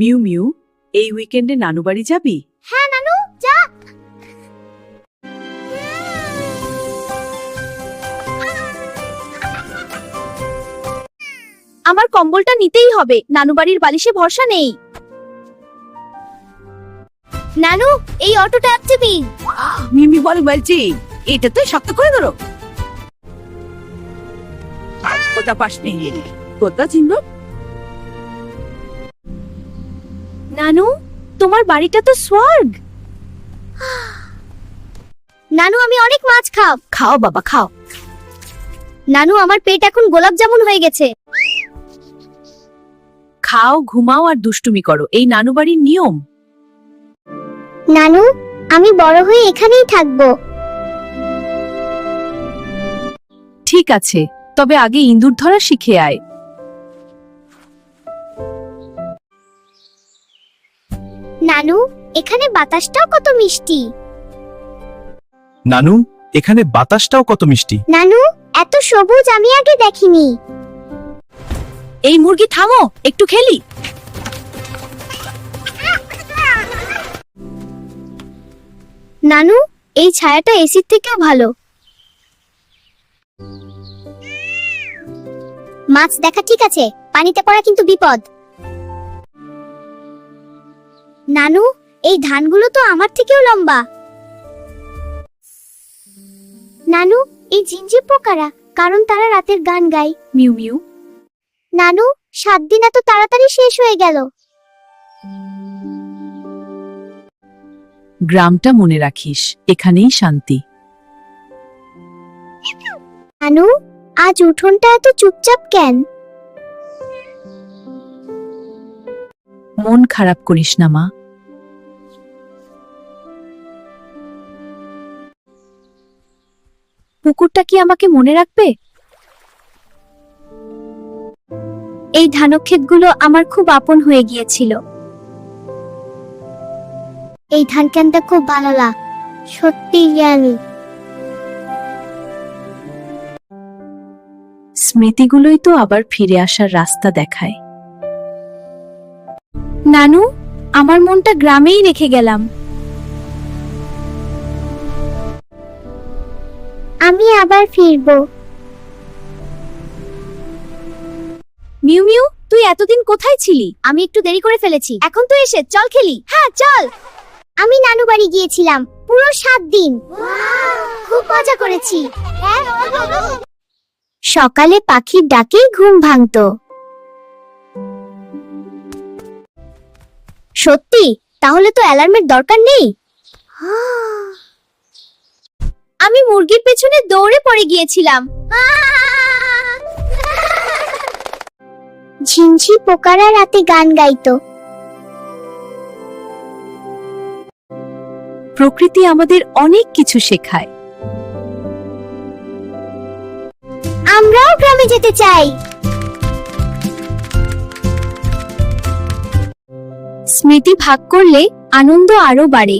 Mu mu, এই উইকেন্ডে নানু বাড়ি যাবি? হ্যাঁ নানু, যা। আমার কম্বলটা নিতেই হবে, নানু বাড়ির বালিশে ভরসা নেই। নানু, এই অটোটা চাবি। মিমি বলছি, এটা তো শক্ত করে ধরো। কোথা পাসনি, কোথা চিনব? নানু, তোমার বাড়িটা তো স্বর্গ। নানু, আমি অনেক মাছ খাও। খাও বাবা খাও। নানু, আমার পেট এখন গোলাপ জামুন হয়ে গেছে। খাও, ঘুমাও আর দুষ্টুমি করো, এই নানু বাড়ির নিয়ম। নানু, আমি বড় হয়ে এখানেই থাকবো। ঠিক আছে, তবে আগে ইঁদুর ধরা শিখে আয়। নানু, এখানে বাতাসটাও কত মিষ্টি। নানু, এখানে বাতাসটাও কত মিষ্টি। নানু, এত সবুজ আমি আগে দেখিনি। এই মুরগি থামো, একটু খেলি। নানু, এই ছায়াটা এসির থেকেও ভালো। মাছ দেখা ঠিক আছে, পানিতে পড়া কিন্তু বিপদ। নানু, এই ধানগুলো তো আমার থেকেও লম্বা। নানু, এই ঝিঞ্জি পোকারা, কারণ তারা রাতের গান গায়। Mu mu. নানু, 7 দিন এত তাড়াতাড়ি শেষ হয়ে গেল। গ্রামটা মনে রাখিস, এখানেই শান্তি। নানু, আজ উঠোনটা এত চুপচাপ কেন? মন খারাপ করিস না মা। পুকুরটা কি আমাকে মনে রাখবে? এই ধানক্ষেতগুলো আমার খুব আপন হয়ে গিয়েছিল। এই ধান ক্যানটা খুব ভালো লাগে, সত্যি জ্ঞানী। স্মৃতিগুলোই তো আবার ফিরে আসার রাস্তা দেখায়। নানু, আমার মনটা গ্রামেই রেখে গেলাম। আমি আবার ফিরবো। মিউ মিউ, তুই এতদিন কোথায় ছিলি? আমি একটু দেরি করে ফেলেছি। এখন তো এসে, চল খেলি। হ্যাঁ চল। আমি নানু বাড়ি গিয়েছিলাম পুরো 7 দিন। খুব মজা করেছি। সকালে পাখির ডাকেই ঘুম ভাঙতো। সত্যি? তাহলে তো অ্যালার্মের দরকার নেই। আমি মুরগির পেছনে দৌড়ে পড়ে গিয়েছিলাম। ঝিঞ্ঝি পোকারা রাতে গান গাইতো। প্রকৃতি আমাদের অনেক কিছু শেখায়। আমরাও গ্রামে যেতে চাই। স্মৃতি ভাগ করলে আনন্দ আরো বাড়ে।